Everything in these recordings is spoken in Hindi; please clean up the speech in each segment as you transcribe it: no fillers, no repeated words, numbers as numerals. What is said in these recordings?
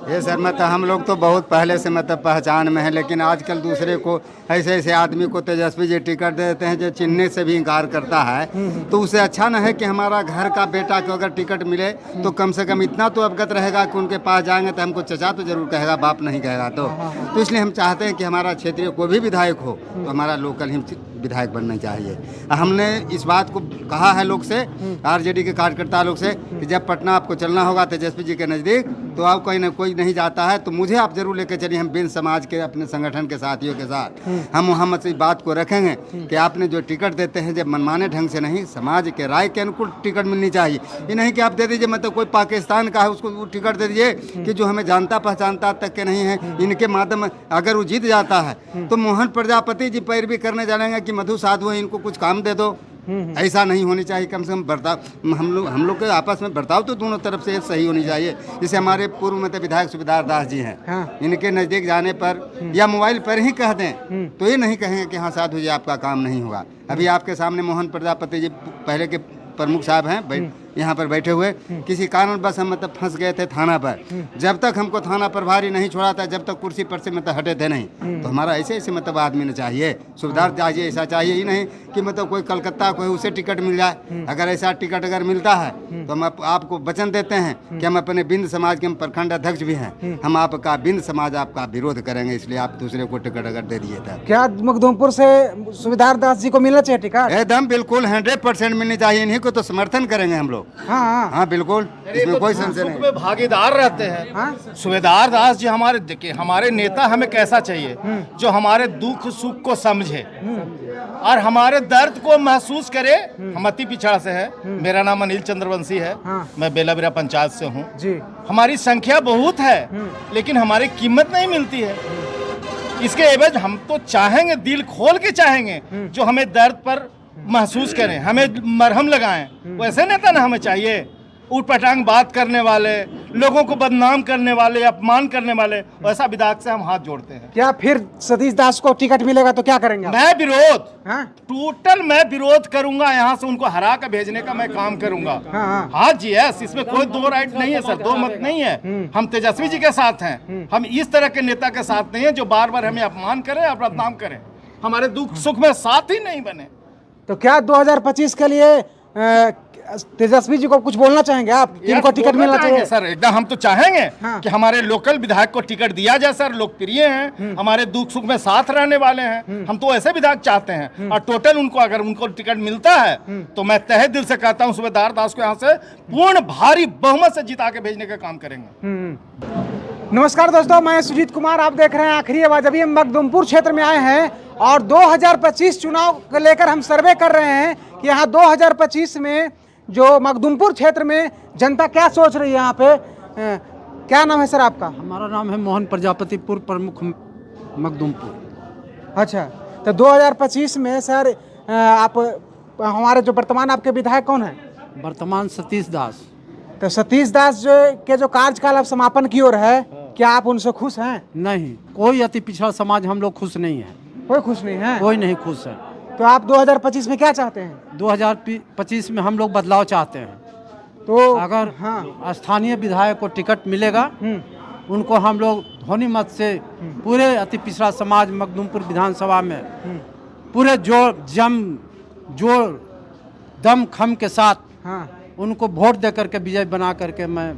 ये सर मतलब हम लोग तो बहुत पहले से मतलब पहचान में है, लेकिन आजकल दूसरे को ऐसे ऐसे आदमी को तेजस्वी जी टिकट दे देते हैं जो चिन्हने से भी इनकार करता है। तो उससे अच्छा न है कि हमारा घर का बेटा को अगर टिकट मिले तो कम से कम इतना तो अवगत रहेगा कि उनके पास जाएंगे तो हमको चचा तो जरूर कहेगा, बाप नहीं कहेगा। तो इसलिए हम चाहते हैं कि हमारा क्षेत्रीय कोई भी विधायक हो तो हमारा लोकल ही विधायक बनना चाहिए। हमने इस बात को कहा है लोग से, आरजेडी के कार्यकर्ता लोग से, कि जब पटना आपको चलना होगा तेजस्वी जी के नज़दीक तो आप कोई ना कोई नहीं जाता है तो मुझे आप जरूर लेकर चलिए। हम बिन समाज के अपने संगठन के साथियों के साथ हम वहाँ से बात को रखेंगे कि आपने जो टिकट देते हैं जब मनमाने ढंग से नहीं, समाज के राय के अनुकूल टिकट मिलनी चाहिए। ये नहीं कि आप दे दीजिए मतलब कोई पाकिस्तान का है उसको वो टिकट दे दीजिए कि जो हमें जानता पहचानता तक के नहीं है। इनके माध्यम अगर वो जीत जाता है तो मोहन प्रजापति जी पैरवी करने जानेंगे कि मधु साधु है, इनको कुछ काम दे दो। ऐसा नहीं होनी चाहिए। कम से कम बर्ताव हम लोग के आपस में बर्ताव तो दोनों तरफ से सही होनी चाहिए। जैसे हमारे पूर्व में विधायक सुबेदार दास जी हैं, हाँ। इनके नज़दीक जाने पर या मोबाइल पर ही कह दें तो ये नहीं कहेंगे कि हाँ साधु जी आपका काम नहीं होगा। अभी आपके सामने मोहन प्रजापति जी पहले के प्रमुख साहब हैं यहाँ पर बैठे हुए, किसी कारण बस हम मतलब फंस गए थे थाना पर। जब तक हमको थाना प्रभारी नहीं छोड़ा था, जब तक कुर्सी पर से मतलब हटे थे नहीं। तो हमारा ऐसे ऐसे मतलब आदमी ने चाहिए, सुविधा चाहिए। ऐसा चाहिए ही नहीं कि मतलब कोई कलकत्ता कोई उसे टिकट मिल जाए। अगर ऐसा टिकट अगर मिलता है तो हम आपको वचन देते हैं कि हम अपने बिंद समाज के हम प्रखंड अध्यक्ष भी हैं, हम आपका बिंद समाज आपका विरोध करेंगे। इसलिए आप दूसरे को टिकट अगर दे दिए थे। क्या मखदूमपुर से सुबेदार दास जी को मिलना चाहिए टिकट? एकदम बिल्कुल 100% मिलनी चाहिए। इन्हीं को तो समर्थन करेंगे हम लोग। हाँ हाँ बिल्कुल, इसमें कोई संशय नहीं। में भागीदार रहते हैं। हाँ? सुबेदार दास जी हमारे, देखिए हमारे नेता हमें कैसा चाहिए, जो हमारे दुख सुख को समझे और हमारे दर्द को महसूस करे। हम अति पिछड़ा से है। मेरा नाम अनिल चंद्रवंशी है। हाँ। मैं बेलाबिरा पंचायत से हूँ जी। हमारी संख्या बहुत है लेकिन हमारी कीमत नहीं मिलती है। इसके एवज हम तो चाहेंगे, दिल खोल के चाहेंगे, जो हमें दर्द पर महसूस करें, हमें मरहम लगाएं। वैसे नेता ना हमें चाहिए, उठ पटांग बात करने वाले, लोगों को बदनाम करने वाले, अपमान करने वाले। वैसा विधायक से हम हाथ जोड़ते हैं। क्या फिर सतीश दास को टिकट मिलेगा तो क्या करेंगे आप? मैं विरोध, हाँ? टोटल मैं विरोध करूंगा। यहाँ से उनको हरा कर भेजने का मैं काम करूंगा। हाँ जी, यस, इसमें कोई दो राइट नहीं है सर, दो मत नहीं है। हम तेजस्वी जी के साथ हैं। हम इस तरह के नेता के साथ नहीं है जो बार बार हमें अपमान करे और बदनाम करे, हमारे दुख सुख में साथ ही नहीं बने। तो क्या 2025 के लिए तेजस्वी जी को कुछ बोलना चाहेंगे आप? इनको टिकट मिलना चाहिए सर, एकदम हम तो चाहेंगे हाँ। कि हमारे लोकल विधायक को टिकट दिया जाए सर। लोकप्रिय हैं, हमारे दुख सुख में साथ रहने वाले हैं। हम तो ऐसे विधायक चाहते हैं और टोटल उनको अगर उनको टिकट मिलता है तो मैं तहे दिल से कहता हूं सुबेदार दास को यहाँ से पूर्ण भारी बहुमत से जिता के भेजने का काम करेंगे। नमस्कार दोस्तों, मैं सुजीत कुमार, आप देख रहे हैं आखिरी आवाज। अभी हम मखदूमपुर क्षेत्र में आए हैं और 2025 चुनाव को लेकर हम सर्वे कर रहे हैं कि यहाँ 2025 में जो मखदूमपुर क्षेत्र में जनता क्या सोच रही है। यहाँ पे क्या नाम है सर आपका? हमारा नाम है मोहन प्रजापति, पूर्व प्रमुख मखदूमपुर। अच्छा, तो 2025 में सर आप हमारे जो वर्तमान आपके विधायक कौन है? वर्तमान सतीश दास। तो सतीश दास जो कार्यकाल अब समापन की ओर है, क्या आप उनसे खुश हैं? नहीं, कोई अति पिछड़ा समाज हम लोग खुश नहीं है। कोई खुश नहीं है? कोई नहीं खुश है। तो आप 2025 में क्या चाहते हैं? 2025 में हम लोग बदलाव चाहते हैं। तो अगर हाँ स्थानीय विधायक को टिकट मिलेगा, उनको हम लोग ध्वनि मत से पूरे अति पिछड़ा समाज मखदूमपुर विधानसभा में पूरे जोर दम खम के साथ हाँ उनको वोट दे करके विजय बना करके मैं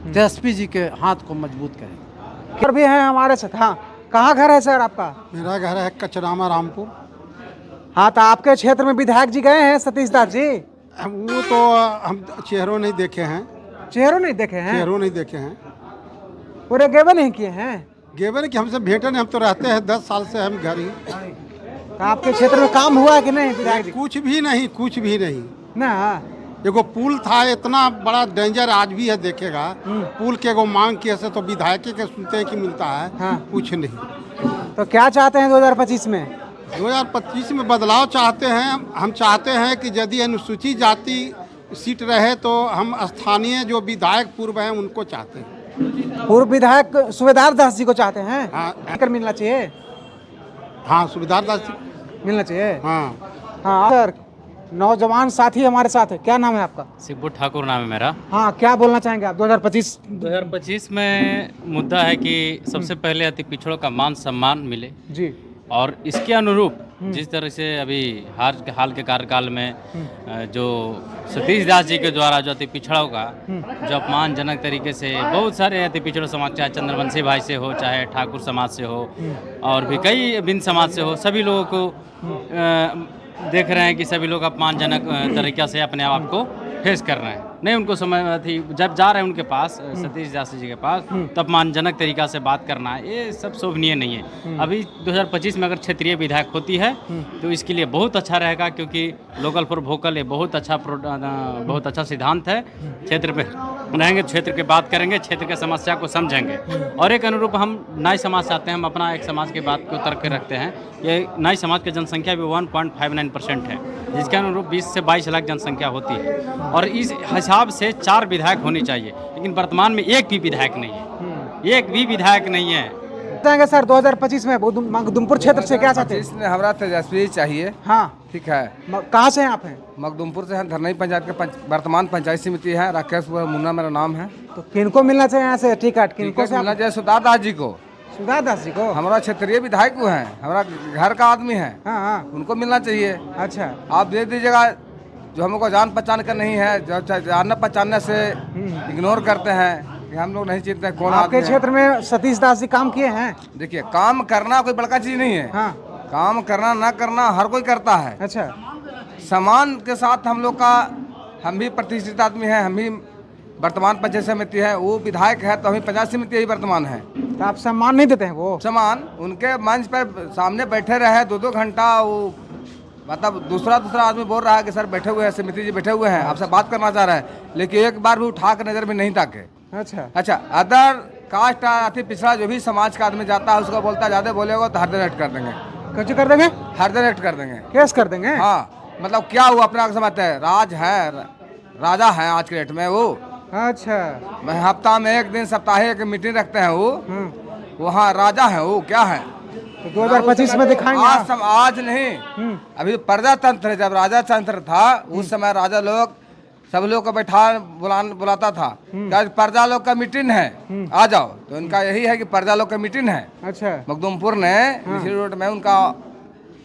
तेजस्वी जी के हाथ को मजबूत करेंगे। और भी हैं हमारे साथ। हाँ, कहाँ घर है सर आपका? मेरा घर है कचरामा रामपुर। हाँ, तो आपके क्षेत्र में विधायक जी गए हैं सतीश दास जी? वो तो हम चेहरों नहीं देखे हैं। चेहरों नहीं देखे हैं? चेहरों नहीं देखे हैं। पूरे गेबे नहीं किए हैं? गेबर कि हमसे भेंटे नहीं, हम तो रहते हैं 10 साल से हम घर ही। तो आपके क्षेत्र में काम हुआ है कि नहीं विधायक जी? कुछ भी नहीं, कुछ भी नहीं। ना, एगो पुल था, इतना बड़ा डेंजर आज भी है, देखेगा पुल के एगो मांग किए से तो विधायक के सुनते हैं कि मिलता है। हाँ। कुछ नहीं। तो क्या चाहते हैं 2025 में? 2025 में बदलाव चाहते हैं। हम चाहते हैं कि यदि अनुसूचित जाति सीट रहे तो हम स्थानीय जो विधायक पूर्व हैं उनको चाहते हैं। पूर्व विधायक सुबेदार दास जी को चाहते हैं? हाँ। टिकट मिलना चाहिए? हाँ, सुबेदार दास जी मिलना चाहिए। हाँ। हाँ सर, नौजवान साथी हमारे साथ है, क्या नाम है आपका? सिब्बू ठाकुर नाम है मेरा। हाँ, क्या बोलना चाहेंगे आप 2025? 2025 में मुद्दा है कि सबसे पहले अति पिछड़ों का मान सम्मान मिले जी और इसके अनुरूप जिस तरह से अभी हाल के कार्यकाल में जो सतीश दास जी के द्वारा जो अति पिछड़ों का जो अपमानजनक तरीके से बहुत सारे अति पिछड़ों समाज, चाहे चंद्रवंशी भाई से हो, चाहे ठाकुर समाज से हो और भी कई बिंद समाज से हो, सभी लोगों को देख रहे हैं कि सभी लोग अपमानजनक तरीक़ा से अपने आप को फेस कर रहे हैं। नहीं, उनको समय थी जब जा रहे हैं उनके पास सतीश दास जी के पास, तो अपमानजनक तरीक़ा से बात करना है, ये सब शोभनीय नहीं है। अभी 2025 में अगर क्षेत्रीय विधायक होती है तो इसके लिए बहुत अच्छा रहेगा, क्योंकि लोकल फॉर वोकल ये बहुत अच्छा सिद्धांत है। क्षेत्र पे रहेंगे, क्षेत्र की बात करेंगे, क्षेत्र की समस्या को समझेंगे। और एक अनुरूप हम नाई समाज से आते हैं, हम अपना एक समाज की बात को तर्क रखते हैं। ये नाई समाज की जनसंख्या भी 1.59% है, जिसके अनुरूप 20 से 22 लाख जनसंख्या होती है और इस हिसाब से 4 विधायक होने चाहिए, लेकिन वर्तमान में एक भी विधायक नहीं है, एक भी विधायक नहीं है। बताएंगे सर 2025 में मखदुमपुर क्षेत्र से क्या चाहते हैं? इसमें हमारा तेजस्वी चाहिए। हाँ, ठीक है। कहाँ से हैं आप? हैं मखदुमपुर से हैं, धरनई पंचायत के वर्तमान पंचायत समिति है, राकेश मुन्ना मेरा नाम है। तो किनको मिलना चाहिए यहाँ से टिकट? किनको से? मिलना चाहिए सुधार दास जी को। सुधार दास जी को? हमारा क्षेत्रीय विधायक वो हैं, हमारा घर का आदमी है। हाँ, उनको मिलना चाहिए। अच्छा, आप दे दीजिएगा। जो हमको जान पहचान का नहीं है, जो जानने पहचानने से इग्नोर करते हैं कि हम लोग नहीं चिंतते कौन आपके क्षेत्र में सतीश दास जी काम किए हैं? देखिए, काम करना कोई बड़का चीज नहीं है। हाँ, काम करना ना करना हर कोई करता है। अच्छा, सम्मान के साथ हम लोग का, हम भी प्रतिष्ठित आदमी हैं, हम भी वर्तमान पंचायत समिति है, वो विधायक है तो हम पंचायत समिति ही वर्तमान है। तो आप सम्मान नहीं देते हैं? वो सम्मान उनके मंच पर सामने बैठे रहे 2-2 घंटा, वो मतलब दूसरा आदमी बोल रहा है कि सर बैठे हुए हैं, समिति जी बैठे हुए हैं, आपसे बात करना चाह रहे हैं, लेकिन एक बार भी उठा कर नजर में नहीं ताके। अच्छा, अदर कास्ट अति पिछड़ा जो भी समाज का आदमी जाता है उसको बोलता है ज़्यादा बोलेगा तो हरदन एक्ट कर देंगे। कुछ कर देंगे? हरदन एक्ट कर देंगे, केस कर देंगे। हाँ, मतलब क्या हुआ, अपने आप समझते हैं राज है, राजा है आज के डेट में वो। अच्छा, मैं हफ्ता में एक दिन साप्ताहिक मीटिंग रखते हैं वो हाँ राजा है वो, क्या है। तो 2025 में दिखाएंगे? आज नहीं, अभी प्रजातंत्र है। जब राजा तंत्र था उस समय राजा लोग सब लोग को बैठा बुलाता था, आज प्रजा लोग का मीटिंग है, आ जाओ। तो उनका यही है कि प्रजा लोग का मीटिंग है। अच्छा, मखदुमपुर ने रोड में उनका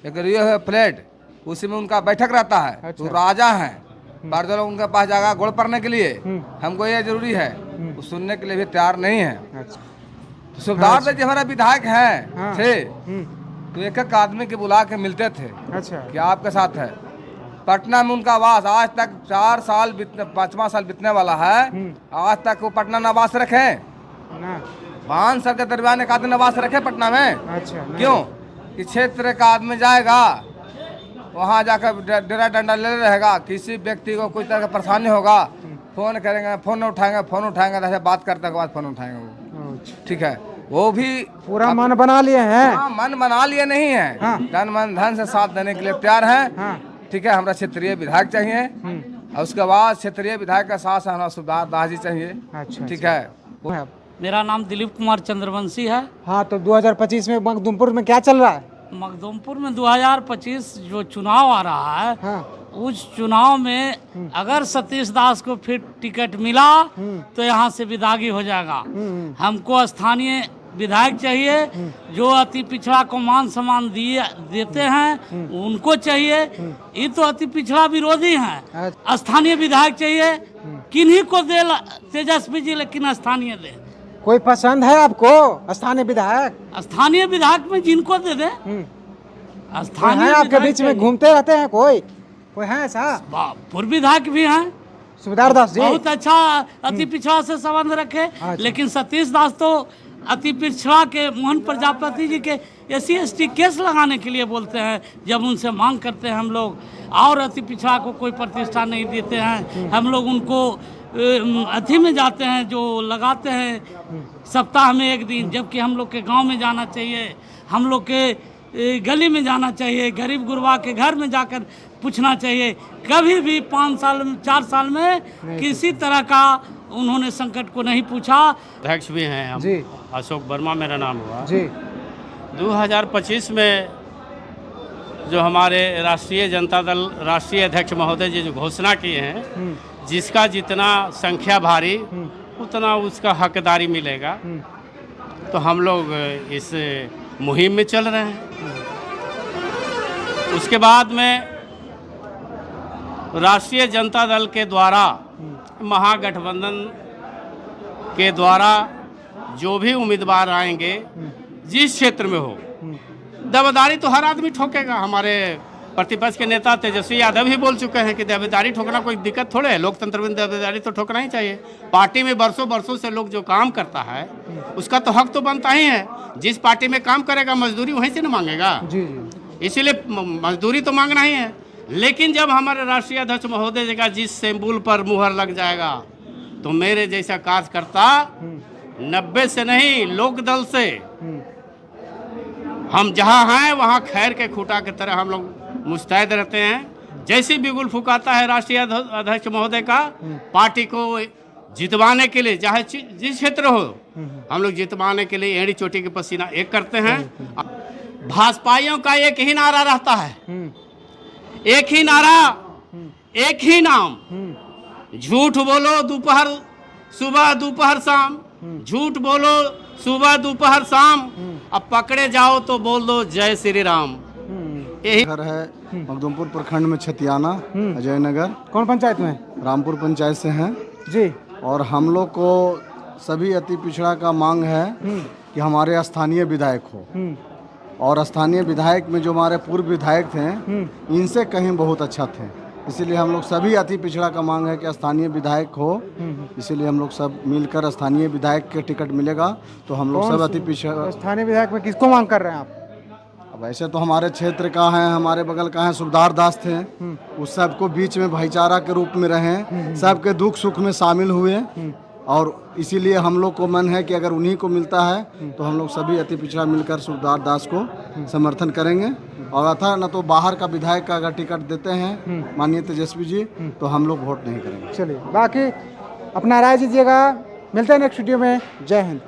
एक रियो है प्लेट, उसी में उनका बैठक रहता है। अच्छा। तो राजा है, प्रजा लोग उनके पास जाएगा गोड़ पड़ने के लिए। हमको ये जरूरी है, वो सुनने के लिए भी तैयार नहीं है। अच्छा, सुधार दास जी हमारा विधायक हैं थे, तो एक आदमी के बुला के मिलते थे। अच्छा, क्या आपके साथ है? पटना में उनका वास आज तक 4 साल 5वां साल बीतने वाला है, आज तक वो पटना नवास रखे 5 साल के दरमियान एक आदमी नवास रखे पटना में। अच्छा, क्यों? कि क्षेत्र का आदमी जाएगा वहाँ जाकर डेरा डंडा ले रहेगा, किसी व्यक्ति को कुछ तरह का परेशानी होगा फोन करेंगे, फोन उठाएंगे जैसे बात करते के बाद फोन उठाएंगे वो। ठीक है, वो भी पूरा मन बना लिए हैं। हाँ, मन बना लिए नहीं है। हाँ। तन मन धन से साथ देने के लिए तैयार है। हाँ। ठीक है, हमारा क्षेत्रीय विधायक चाहिए और उसके बाद क्षेत्रीय विधायक का साथ हमारा सुधार दास जी चाहिए। अच्छा, ठीक है। मेरा नाम दिलीप कुमार चंद्रवंशी है। हाँ, तो 2025 में मखदुमपुर में क्या चल रहा है? मखदुमपुर में 2025 जो चुनाव आ रहा है, हाँ। उस चुनाव में अगर सतीश दास को फिर टिकट मिला तो यहाँ से विदागी हो जाएगा। हमको स्थानीय विधायक चाहिए जो अति पिछड़ा को मान सम्मान देते हैं, उनको चाहिए। ये तो अति पिछड़ा विरोधी हैं। स्थानीय विधायक चाहिए, किन्हीं को दे तेजस्वी जी, लेकिन स्थानीय दे। कोई पसंद है आपको स्थानीय विधायक? स्थानीय विधायक में जिनको दे दे। स्थानीय आपके बीच में घूमते रहते हैं, कोई है ऐसा? पूर्व विधायक भी हैं, सुधार दास जी बहुत अच्छा अति पिछड़ा से संबंध रखे। लेकिन सतीश दास तो अति पिछड़ा के मोहन प्रजापति जी के SC/ST केस लगाने के लिए बोलते हैं। जब उनसे मांग करते हैं हम लोग, और अति पिछड़ा को कोई प्रतिष्ठा नहीं देते हैं। हम लोग उनको अथी में जाते हैं, जो लगाते हैं सप्ताह में एक दिन, जबकि हम लोग के गांव में जाना चाहिए, हम लोग के गली में जाना चाहिए, गरीब गुरबा के घर में जाकर पूछना चाहिए। कभी भी 5 साल 4 साल में किसी तरह का उन्होंने संकट को नहीं पूछा। अध्यक्ष भी हैं हम जी, अशोक वर्मा मेरा नाम हुआ जी। 2025 में जो हमारे राष्ट्रीय जनता दल राष्ट्रीय अध्यक्ष महोदय जी जो घोषणा किए हैं, जिसका जितना संख्या भारी उतना उसका हकदारी मिलेगा, तो हम लोग इस मुहिम में चल रहे हैं। उसके बाद में राष्ट्रीय जनता दल के द्वारा महागठबंधन के द्वारा जो भी उम्मीदवार आएंगे, जिस क्षेत्र में हो, दावेदारी तो हर आदमी ठोकेगा। हमारे प्रतिपक्ष के नेता तेजस्वी यादव ही बोल चुके हैं कि दावेदारी ठोकना कोई दिक्कत थोड़े है, लोकतंत्र में दावेदारी तो ठोकना ही चाहिए। पार्टी में बरसों से लोग जो काम करता है उसका तो हक तो बनता ही है। जिस पार्टी में काम करेगा मजदूरी वहीं से न मांगेगा, इसीलिए मजदूरी तो मांगना ही है। लेकिन जब हमारे राष्ट्रीय अध्यक्ष महोदय जी का जिस सिंबल पर मुहर लग जाएगा, तो मेरे जैसा कार्यकर्ता 90 से नहीं, लोक दल से हम जहाँ हैं वहाँ खैर के खूंटा की तरह हम लोग मुस्तैद रहते हैं। जैसे बिगुल फुकाता है राष्ट्रीय अध्यक्ष महोदय का, पार्टी को जितवाने के लिए, चाहे जिस क्षेत्र हो, हम लोग जितवाने के लिए एड़ी चोटी के पसीना एक करते हैं। भाजपाइयों का एक ही नारा रहता है, एक ही नारा, एक ही नाम, झूठ बोलो दोपहर सुबह दोपहर शाम, झूठ बोलो सुबह दोपहर शाम, अब पकड़े जाओ तो बोल दो जय श्री राम। यही घर है मखदुमपुर प्रखंड में छतियाना, अजय नगर। कौन पंचायत में? रामपुर पंचायत से हैं जी। और हम लोग को सभी अति पिछड़ा का मांग है कि हमारे स्थानीय विधायक हो, और स्थानीय विधायक में जो हमारे पूर्व विधायक थे इनसे कहीं बहुत अच्छा थे, इसीलिए हम लोग सभी अति पिछड़ा का मांग है कि स्थानीय विधायक हो। इसीलिए हम लोग सब मिलकर स्थानीय विधायक के टिकट मिलेगा तो हम लोग सब अति पिछड़ा। स्थानीय विधायक में किसको मांग कर रहे हैं आप? अब ऐसे तो हमारे क्षेत्र का है, हमारे बगल का है सुबेदार दास थे, उस सबको बीच में भाईचारा के रूप में रहे, सबके दुख सुख में शामिल हुए, और इसीलिए हम लोग को मन है कि अगर उन्हीं को मिलता है तो हम लोग सभी अति पिछड़ा मिलकर सुबेदार दास को समर्थन करेंगे। और अथा न तो बाहर का विधायक का अगर टिकट देते हैं माननीय तेजस्वी जी, तो हम लोग वोट नहीं करेंगे। चलिए, बाकी अपना राय दीजिएगा। मिलते हैं नेक्स्ट वीडियो में। जय हिंद।